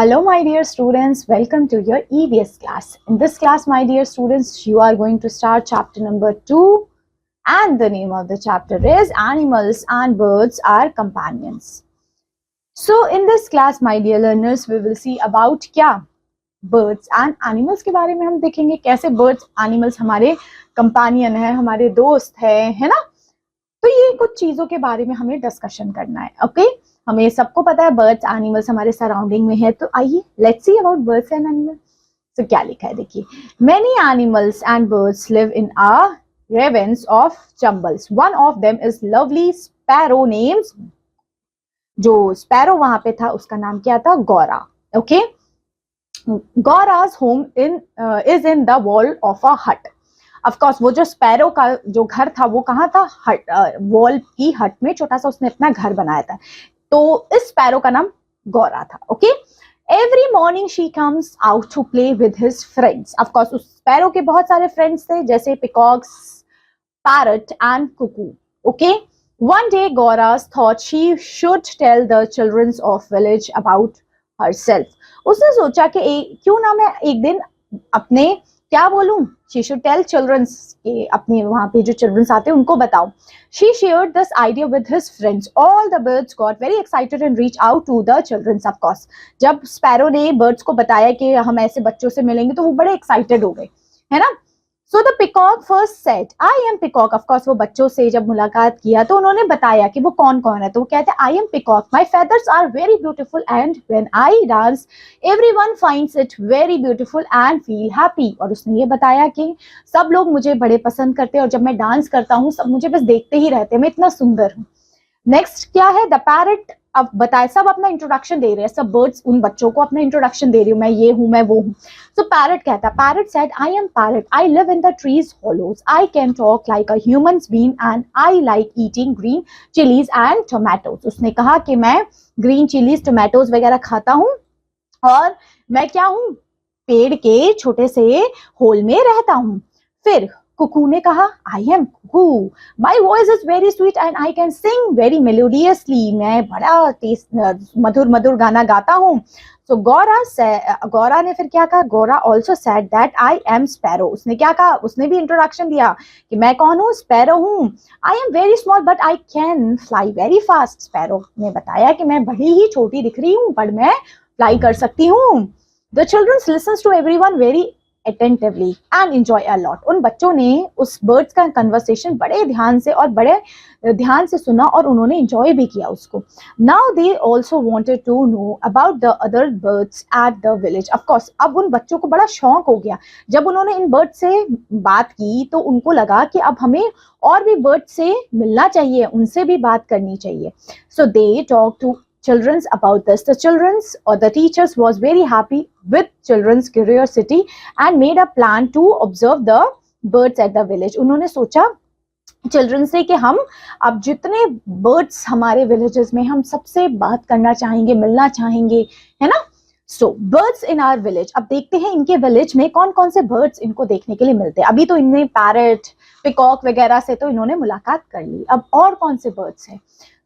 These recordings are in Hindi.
Hello, my dear students. Welcome to your EVS class. In this class, my dear students, you are going to start chapter number 2, and the name of the chapter is Animals and Birds Are Companions. So, in this class, my dear learners, we will see about क्या birds and animals के बारे में हम देखेंगे कैसे birds animals हमारे companion है, हमारे दोस्त है ना? तो ये कुछ चीजों के बारे में हमें डिस्कशन करना है. ओके हमें सबको पता है बर्ड्स एनिमल्स हमारे सराउंडिंग में है, तो आइए let's see about birds and animals. तो क्या लिखा है देखिए, many animals and birds live in a ravens of jumbles. One of them is lovely sparrow names. जो स्पैरो वहां पे था उसका नाम क्या था? Gaura. Okay Gaura's home is in the wall of a hut. Of course वो जो स्पैरो का जो घर था वो कहाँ था? हट, वॉल की हट में छोटा सा उसने अपना घर बनाया था. तो इस स्पैरो का नाम गौरा था. Okay every morning she comes out to play with his friends. Of course उस स्पैरो के बहुत सारे फ्रेंड्स थे जैसे peacocks, parrot and cuckoo. Okay one day Gaura thought she should tell the childrens of village about herself. उसने सोचा कि क्यों ना मैं एक दिन अपने क्या बोलूं, शी शुड टेल चिल्ड्रंस के अपने वहां पे जो चिल्ड्रंस आते हैं उनको बताओ. She shared this idea with his friends. All the birds got very excited and reach out to the childrens. Of course जब स्पैरो ने बर्ड्स को बताया कि हम ऐसे बच्चों से मिलेंगे तो वो बड़े एक्साइटेड हो गए, है ना. So the peacock first said I am peacock. Of course वो बच्चों से जब मुलाकात किया तो उन्होंने बताया कि वो कौन कौन है. तो वो कहते हैं I am peacock, my feathers are very beautiful and when I dance everyone finds it very beautiful and feel happy. और उसने ये बताया कि सब लोग मुझे बड़े पसंद करते हैं और जब मैं डांस करता हूँ सब मुझे बस देखते ही रहते हैं, मैं इतना सुंदर हूँ. नेक्स्ट क्या है? The parrot. अब बताए सब अपना इंट्रोडक्शन दे रहे हैं, सब बर्ड्स उन बच्चों को अपना इंट्रोडक्शन दे रही हूँ, मैं ये हूँ, मैं वो हूँ. सो पैरट कहता है, parrot said I am parrot, I live in the trees hollows, I can talk like a humans being and I like eating green chillies and tomatoes. उसने कहा कि मैं ग्रीन चिलीज टोमेटोज वगैरह खाता हूँ और मैं क्या हूँ? पेड़ के छोटे से होल में रहता हूँ. फिर कुकू ने कहा I am cuckoo, my voice is very sweet and I can sing very melodiously. मैं बड़ा मधुर मधुर गाना गाता हूँ. सो गौरा ने फिर क्या कहा? Gaura also said that I am sparrow. उसने क्या कहा? उसने भी इंट्रोडक्शन दिया कि मैं कौन हूँ? स्पैरो हूँ. I am very small but I can fly very fast. Sparrow ने बताया कि मैं बड़ी ही छोटी दिख रही हूँ पर मैं फ्लाई कर सकती हूँ. The children listens to everyone very attentively and enjoy a lot. उन बच्चों ने उस बर्ड्स का कन्वर्सेशन बड़े ध्यान से और बड़े ध्यान से सुना और उन्होंने एंजॉय भी किया उसको. Now they also wanted to know about the other birds at the village. Of course अब उन बच्चों को बड़ा शौक हो गया. जब उन्होंने इन बर्ड से बात की तो उनको लगा कि अब हमें और भी बर्ड से मिलना चाहिए, उनसे भी बात करनी चाहिए. So they talked to children's about this. The children's or the teachers was very happy with children's curiosity and made a plan to observe the birds at the village. उन्होंने सोचा चिल्ड्रन से कि हम अब जितने बर्ड्स हमारे विलेजेस में हम सबसे बात करना चाहेंगे, मिलना चाहेंगे, है ना. सो बर्ड्स इन आवर विलेज. अब देखते हैं इनके विलेज में कौन कौन से बर्ड्स इनको देखने के लिए मिलते हैं. अभी तो इनने पैरट, पिकॉक वगैरह से तो इन्होंने मुलाकात कर ली, अब और कौन से बर्ड्स हैं.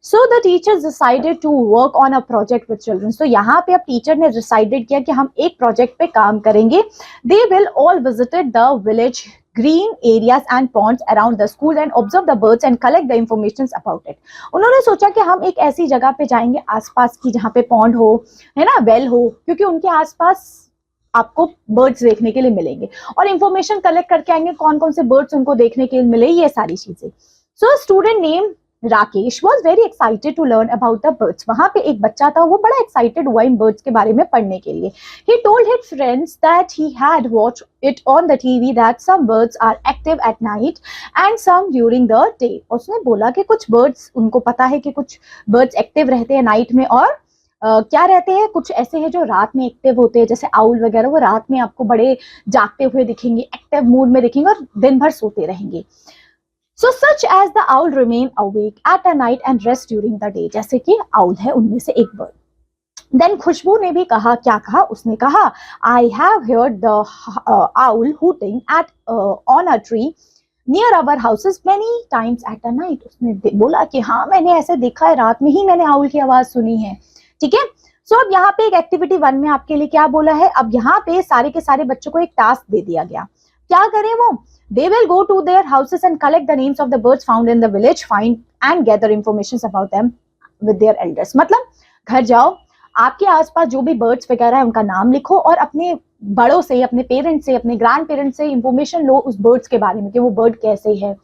So the teachers decided to work on a project with children. So यहाँ पे अब टीचर ने डिसाइडेड किया कि हम एक प्रोजेक्ट पे काम करेंगे. They will all visited the village green areas and ponds around the school and observe the birds and collect the information about it. उन्होंने सोचा कि हम एक ऐसी जगह पे जाएंगे आसपास की जहाँ पे पॉन्ड हो, है ना, वेल हो, क्योंकि उनके आसपास आपको बर्ड्स देखने के लिए मिलेंगे और इंफॉर्मेशन कलेक्ट करके आएंगे कौन कौन से बर्ड्स उनको देखने के लिए मिले, ये सारी चीजें. So student name Rakesh was very excited to learn about the birds. वहां पे एक बच्चा था, वो बड़ा एक्साइटेड हुआ इन बर्ड्स के बारे में पढ़ने के लिए. He told his friends that he had watched it on the TV that some birds are active at night and some during the day. उसने बोला कि कुछ बर्ड्स, उनको पता है कि कुछ बर्ड्स एक्टिव रहते हैं नाइट में और क्या रहते हैं, कुछ ऐसे हैं जो रात में एक्टिव होते हैं जैसे आउल वगैरह, वो रात में आपको बड़े जागते हुए दिखेंगे, एक्टिव मूड में दिखेंगे और दिन भर सोते रहेंगे. So such as the owl remain awake at a night and rest during the day. जैसे कि owl है उनमें से एक bird. Then खुशबू ने भी कहा, क्या कहा? उसने कहा I have heard the owl hooting at on a tree near our houses many times at a night. उसने बोला कि हाँ मैंने ऐसे देखा है, रात में ही मैंने owl की आवाज सुनी है. ठीक है. सो अब यहाँ पे एक एक्टिविटी 1 में आपके लिए क्या बोला है, अब यहाँ पे सारे के सारे बच्चों को एक टास्क दे दिया गया, क्या करें वो, they will go to their houses and collect the names of the birds found in the village, find and gather information about them with their elders। मतलब घर जाओ, आपके आसपास जो भी बर्ड्स वगैरह है उनका नाम लिखो और अपने बड़ों से, अपने पेरेंट्स से, अपने ग्रैंड पेरेंट्स से इंफॉर्मेशन लो उस बर्ड्स के बारे में कि वो बर्ड कैसे है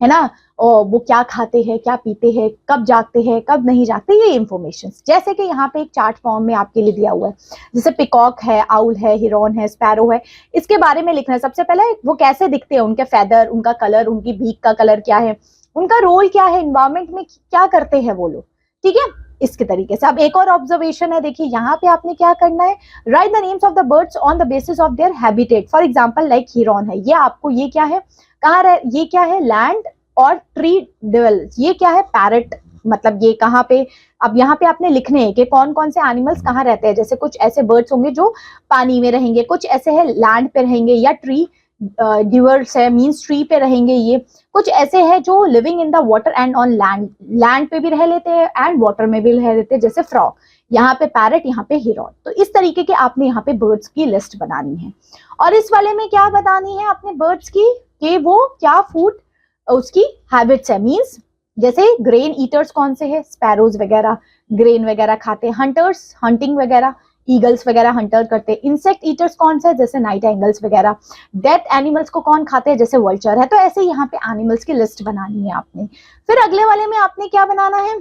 ना, और वो क्या खाते हैं, क्या पीते हैं, कब जागते हैं, कब नहीं जागते, ये इंफॉर्मेशन। जैसे कि यहाँ पे एक चार्ट फॉर्म में आपके लिए दिया हुआ है, जैसे पिकॉक है, आउल है, हिरॉन है, स्पैरो है, इसके बारे में लिखना है। सबसे पहले वो कैसे दिखते हैं, उनके फेदर, उनका कलर, उनकी बीक का कलर क्या है, उनका रोल क्या है, इन्वायरमेंट में क्या करते हैं वो लोग, ठीक है, इसके तरीके से। अब एक और ऑब्जर्वेशन है, देखिए यहाँ पे आपने क्या करना है, right the names of the birds on the basis of their habitat. For example like heron है, ये आपको ये क्या है, कहाँ रह, ये क्या है, लैंड और ट्री डिवेल, ये क्या है, पैरट, मतलब ये कहाँ पे, अब यहाँ पे आपने लिखने हैं कि कौन कौन से एनिमल्स कहाँ रहते हैं। जैसे कुछ ऐसे बर्ड्स होंगे जो पानी में रहेंगे, कुछ ऐसे है लैंड पे रहेंगे, या ट्री ड्यूअर्स है मींस ट्री पे रहेंगे, ये कुछ ऐसे है जो living in the water and on land, land पे भी रह लेते हैं एंड वाटर में भी रह लेते हैं, जैसे फ्रॉग, यहाँ पे पैरट, यहाँ पे हिरॉन। तो इस तरीके के आपने यहाँ पे बर्ड्स की लिस्ट बनानी है। और इस वाले में क्या बतानी है आपने बर्ड्स की, कि वो क्या फूड, उसकी हैबिट्स है, मींस जैसे ग्रेन ईटर्स कौन से है, स्पैरोज वगैरह ग्रेन वगैरह खाते हैं, हंटर्स हंटिंग वगैरह, ईगल्स वगैरह हंटर करते हैं, इंसेक्ट ईटर्स कौन से, जैसे नाइट एंगल्स वगैरह, डेथ एनिमल्स को कौन खाते हैं, जैसे वल्चर है। तो ऐसे यहाँ पे एनिमल्स की लिस्ट बनानी है आपने। फिर अगले वाले में आपने क्या बनाना है,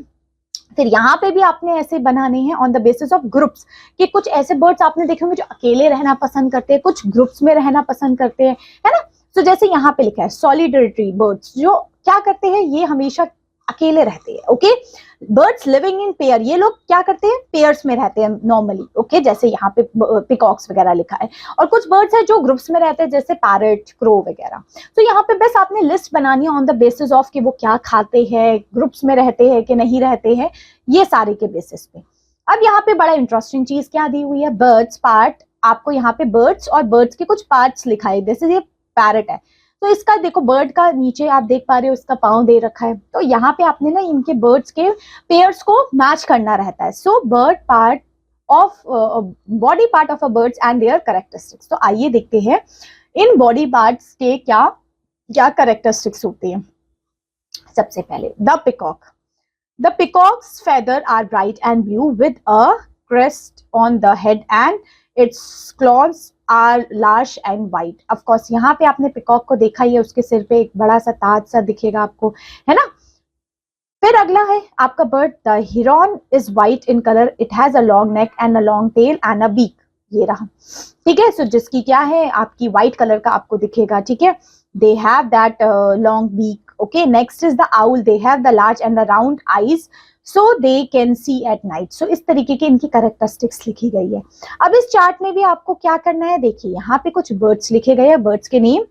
फिर यहाँ पे भी आपने ऐसे बनाने हैं on the basis of groups, कि कुछ ऐसे बर्ड्स आपने देखे होंगे जो अकेले रहना पसंद करते हैं, कुछ ग्रुप्स में रहना पसंद करते हैं, है ना। तो जैसे यहाँ पे लिखा है सॉलिडरिटी बर्ड्स, जो क्या करते हैं, ये हमेशा अकेले रहते हैं, okay. Birds living in pair, ये लोग क्या करते हैं, पेयर्स में रहते हैं नॉर्मली, ओके, जैसे यहाँ पे पिकॉक्स वगैरह लिखा है। और कुछ बर्ड्स है जो ग्रुप्स में रहते हैं, जैसे पैरट, क्रो वगैरह। तो यहाँ पे बस आपने लिस्ट बनानी है ऑन द बेसिस ऑफ कि वो क्या खाते हैं, ग्रुप्स में रहते हैं कि नहीं रहते हैं, ये सारे के बेसिस पे। अब यहाँ पे बड़ा इंटरेस्टिंग चीज क्या दी हुई है, बर्ड्स पार्ट, आपको यहाँ पे बर्ड्स और बर्ड्स के कुछ पार्ट्स लिखाए, जैसे ये पैरट है, तो इसका देखो बर्ड का नीचे आप देख पा रहे हो इसका पाँव दे रखा है, तो यहाँ पे आपने ना इनके बर्ड्स के पेयर्स को मैच करना रहता है। So bird part of body part of a birds and their characteristics. तो आइए देखते हैं इन बॉडी पार्ट्स के क्या क्या कैरेक्टरिस्टिक्स होते हैं। सबसे पहले the peacock, the peacock's feather are bright and blue with a crest on the head and its claws are large and white. Of course यहाँ पे आपने पिकॉक को देखा ही है, उसके सिर पे एक बड़ा सा ताज सा दिखेगा आपको, है ना। फिर अगला है आपका bird, the heron is white in colour, it has a long neck and a long tail and a beak, ये रहा, ठीक है। सो जिसकी क्या है, आपकी व्हाइट कलर का आपको दिखेगा, ठीक है। They have that long beak, okay. Next is the owl, they have the large and the round eyes so they can see at night. So इस तरीके की इनकी कैरेक्टरिस्टिक्स लिखी गई है। अब इस चार्ट में भी आपको क्या करना है, देखिए यहाँ पे कुछ बर्ड्स लिखे गए हैं, बर्ड्स के नेम,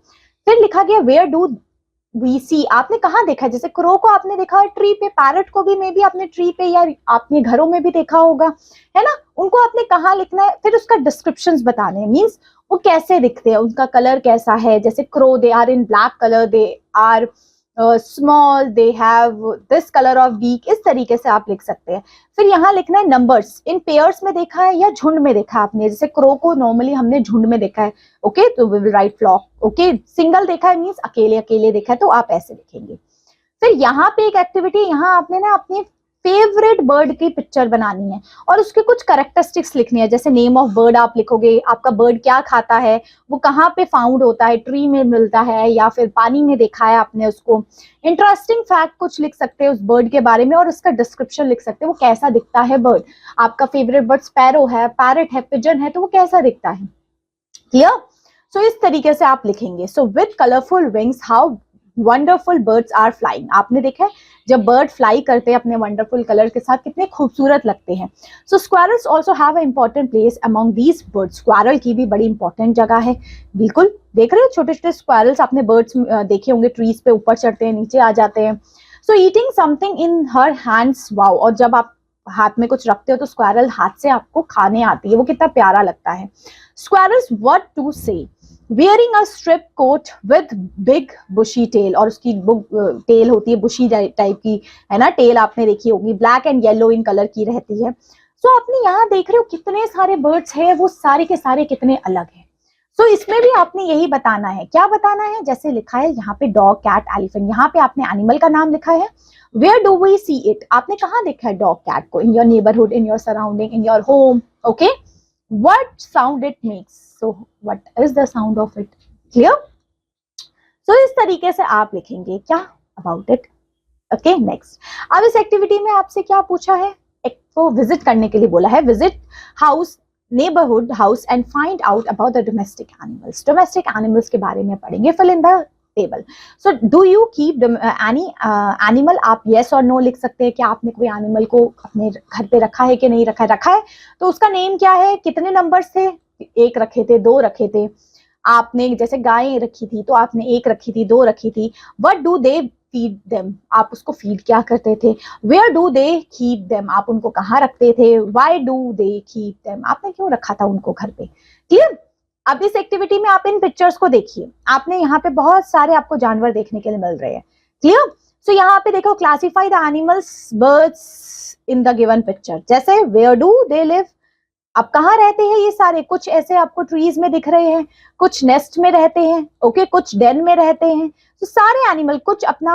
फिर लिखा गया वेयर डू वी सी, आपने कहाँ देखा है, जैसे क्रो को आपने देखा ट्री पे, पैरट को भी मे बी आपने ट्री पे या आपने घरों में भी देखा होगा, है ना। उनको आपने कहाँ लिखना है, फिर उसका डिस्क्रिप्शंस बताने हैं, मींस वो कैसे दिखते हैं, उनका कलर कैसा है। जैसे crow they are in black colour, they are small, they have this colour of beak, इस तरीके से आप लिख सकते हैं। फिर यहाँ लिखना है नंबर्स, इन पेयर्स में देखा है या झुंड में देखा है आपने, जैसे क्रो को नॉर्मली हमने झुंड में देखा है, ओके, तो we will write flock, okay. Single देखा है मींस अकेले अकेले देखा है, तो आप ऐसे लिखेंगे। फिर यहाँ पे एक एक्टिविटी, यहाँ आपने ना अपनी फेवरेट बर्ड की पिक्चर बनानी है और उसके कुछ कैरेक्टरिस्टिक्स लिखनी है, जैसे नेम ऑफ बर्ड आप लिखोगे, आपका बर्ड क्या खाता है, वो कहाँ पे फाउंड होता है, ट्री में मिलता है या फिर पानी में देखा है आपने उसको। इंटरेस्टिंग फैक्ट कुछ लिख सकते हैं उस बर्ड के बारे में और उसका डिस्क्रिप्शन लिख सकते हैं, वो कैसा दिखता है बर्ड। आपका फेवरेट बर्ड स्पैरो है, पैरट है, पिजन है, तो वो कैसा दिखता है, क्लियर। सो इस तरीके से आप लिखेंगे। So with colourful wings how wonderful birds are flying, आपने देखा है जब बर्ड फ्लाई करते हैं अपने वंडरफुल कलर के साथ कितने खूबसूरत लगते हैं। So squirrels also have a important place among these birds, squirrel की भी बड़ी इंपॉर्टेंट जगह है। बिल्कुल देख रहे हो छोटे छोटे स्क्वारल्स आपने बर्ड्स देखे होंगे, ट्रीज पे ऊपर चढ़ते हैं नीचे आ जाते हैं। So eating something in her hands, wow, और जब आप हाथ में कुछ रखते हो तो स्क्वारल हाथ से आपको खाने आती है, वो कितना प्यारा लगता है। स्क्वारल्स व्हाट टू से, wearing a strip coat with big bushy tail, और उसकी टेल होती है बुशी टाइप की, है ना, टेल आपने देखी होगी, black and yellow in colour की रहती है। सो आपने यहाँ देख रहे हो कितने सारे बर्ड्स है, वो सारे के सारे कितने अलग है। सो इसमें भी आपने यही बताना है। क्या बताना है? जैसे लिखा है यहाँ पे डॉग, कैट, एलिफेंट, यहाँ पे आपने एनिमल का नाम लिखा है। Where do we see it? आपने कहाँ देखा है डॉग कैट को? In your neighbourhood, in your surrounding, in your home. Okay, what sound it makes? So what is the sound of it? Clear? So इस तरीके से आप लिखेंगे क्या अबाउट इट। Okay, next. अब इस एक्टिविटी में आपसे क्या पूछा है? एक तो विजिट करने के लिए बोला है, visit house, neighborhood house and find out about the domestic animals. Domestic animals के बारे में पढ़ेंगे। fill in the table. So do you keep any animal? आप yes और no लिख सकते हैं कि आपने कोई एनिमल को अपने घर पे रखा है कि नहीं रखा है। रखा है तो उसका नेम क्या है? कितने नंबर्स थे? 1 रखे थे, 2 रखे थे। आपने जैसे गाय रखी थी तो आपने 1 रखी थी, 2 रखी थी। What do they feed them? आप उसको फीड क्या करते थे? Where do they keep them? आप उनको कहाँ रखते थे? Why do they keep them? आपने क्यों रखा था उनको घर पे? क्लियर? अब इस एक्टिविटी में आप इन पिक्चर्स को देखिए। आपने यहाँ पे बहुत सारे आपको जानवर देखने के लिए मिल रहे हैं। क्लियर? सो यहाँ पे देखो, classify the animals, birds in the given picture. जैसे वेयर डू दे लिव? अब कहाँ रहते हैं ये सारे? कुछ ऐसे आपको ट्रीज में दिख रहे हैं, कुछ नेस्ट में रहते हैं, ओके, कुछ डेन में रहते हैं। तो सारे एनिमल, कुछ अपना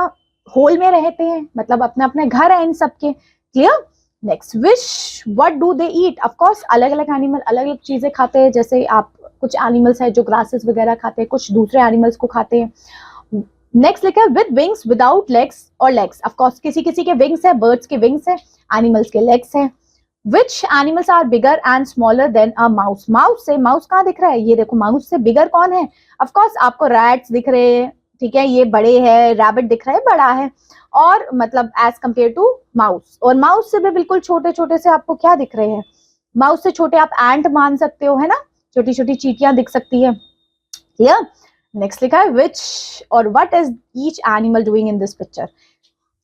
होल में रहते हैं, मतलब अपना अपने घर है इन सबके। Clear? Next, which what do they eat? Of course अलग अलग एनिमल अलग अलग चीजें खाते हैं। जैसे आप कुछ एनिमल्स है जो ग्रासेस वगैरह खाते हैं, कुछ दूसरे एनिमल्स को खाते हैं। नेक्स्ट लिखा है विद विंग्स, विदाउट लेग्स और लेग्स। ऑफ कोर्स किसी किसी के विंग्स है, बर्ड्स के विंग्स है, एनिमल्स के लेग्स है। Which animals are bigger and smaller than a mouse? Mouse से, mouse कहाँ दिख रहा है? ये देखो, mouse से bigger कौन है? Of course आपको rats दिख रहे हैं, ठीक है, ये बड़े हैं, rabbit दिख रहा है, बड़ा है, और मतलब as compared to mouse। और mouse से भी बिल्कुल छोटे छोटे से आपको क्या दिख रहे हैं? mouse से छोटे आप ant मान सकते हो, है ना, छोटी छोटी चींटियां दिख सकती है। क्लियर? नेक्स्ट लिखा है which और what is each animal doing in this picture?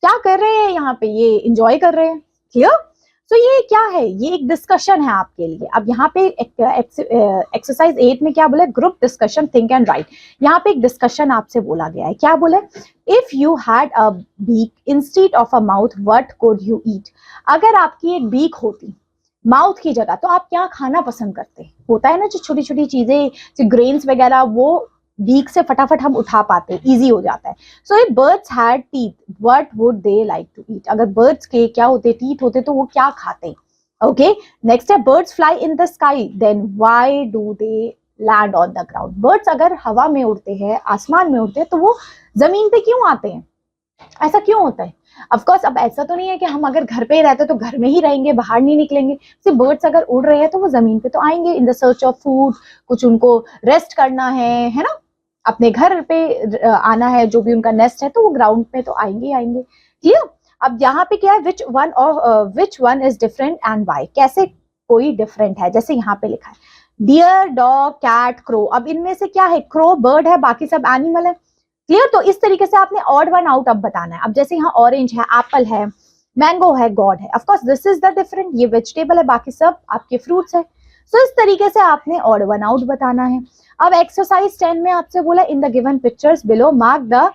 क्या कर रहे हैं यहाँ पे? ये enjoy कर रहे हैं। क्लियर? तो ये क्या है? ये एक डिस्कशन है आपके लिए। अब यहाँ पे एक्सरसाइज 8 में क्या बोला? Group discussion, think and right. यहाँ पे एक डिस्कशन आपसे बोला गया है। क्या बोले? If you had a beak instead of a mouth, what could you eat? अगर आपकी एक बीक होती माउथ की जगह तो आप क्या खाना पसंद करते? होता है ना जो छोटी छोटी चीजें, जो ग्रेन्स वगैरह, वो बीक से फटाफट हम उठा पाते, इजी हो जाता है। So if birds had teeth, what would they like to eat? अगर बर्ड्स के क्या होते, टीथ होते, तो वो क्या खाते? ओके, नेक्स्ट है birds fly in the sky, then why do they land on the ground? Birds अगर हवा में उड़ते हैं, आसमान में उड़ते हैं, तो वो जमीन पे क्यों आते हैं? ऐसा क्यों होता है? ऑफ कोर्स अब ऐसा तो नहीं है कि हम अगर घर पे ही रहते तो घर में ही रहेंगे, बाहर नहीं निकलेंगे। सिर्फ बर्ड्स अगर उड़ रहे हैं तो वो जमीन पे तो आएंगे, in the search of food, कुछ उनको रेस्ट करना है ना, अपने घर पे आना है, जो भी उनका नेस्ट है, तो वो ग्राउंड पे तो आएंगे ही आएंगे। क्लियर? अब यहाँ पे क्या है? Which one is different and why? कैसे कोई डिफरेंट है? जैसे यहाँ पे लिखा है डियर, डॉग, कैट, क्रो। अब इनमें से क्या है? क्रो बर्ड है, बाकी सब एनिमल है। क्लियर? तो इस तरीके से आपने ऑड वन आउट अब बताना है। अब जैसे यहाँ ऑरेंज है, एप्पल है, मैंगो है, गॉड है, of course this is the different. ये वेजिटेबल है, बाकी सब आपके फ्रूट्स है। सो इस तरीके से आपने ऑड वन आउट बताना है। अब एक्सरसाइज 10 में आपसे बोला in the given pictures below mark the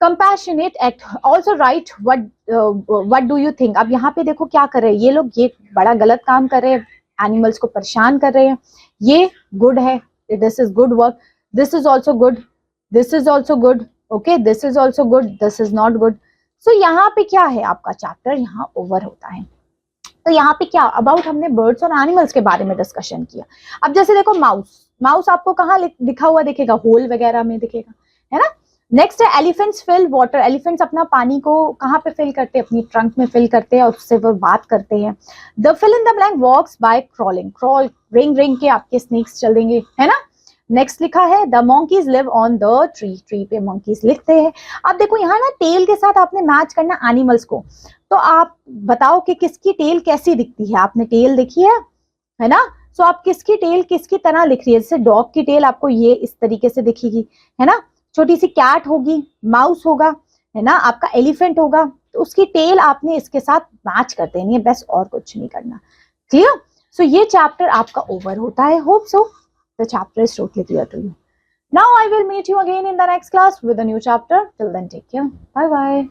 compassionate act, also right what do you think? अब यहाँ पे देखो क्या कर रहे हैं ये लोग, ये बड़ा गलत काम कर रहे हैं, एनिमल्स को परेशान कर रहे हैं। ये गुड है, this is good work, this is also good, this is also good, okay, this is also good, this is not good. So यहाँ पे क्या है? आपका चैप्टर यहाँ ओवर होता है। तो यहाँ पे क्या अबाउट हमने बर्ड्स और एनिमल्स के बारे में डिस्कशन किया। अब जैसे देखो माउस, माउस आपको कहाँ लिखा हुआ दिखेगा? होल वगैरह में दिखेगा, है ना। नेक्स्ट है एलिफेंट्स फिल वाटर। एलिफेंट्स अपना पानी को कहाँ पे फिल करते हैं? अपनी ट्रंक में फिल करते हैं और उससे वो बात करते हैं। The fill in the blank walks by crawling, crawling ring के आपके स्नेक्स चल देंगे, है ना। नेक्स्ट लिखा है the monkeys live on the tree, tree पे मंकीज लिखते हैं। अब देखो यहाँ ना टेल के साथ आपने मैच करना एनिमल्स को, तो आप बताओ कि किसकी टेल कैसी दिखती है। आपने टेल देखी है ना। सो आप किसकी टेल किसकी तरह लिख रही है? जैसे डॉग की टेल आपको ये इस तरीके से दिखेगी, है ना। छोटी सी कैट होगी, माउस होगा, है ना, आपका एलिफेंट होगा, तो उसकी टेल आपने इसके साथ मैच कर देनी है, बस और कुछ नहीं करना। क्लियर? सो ये चैप्टर आपका ओवर होता है। Hope so the chapter is totally clear to you. Now I will meet you again in the next class with a new chapter. Till then, take care. Bye bye.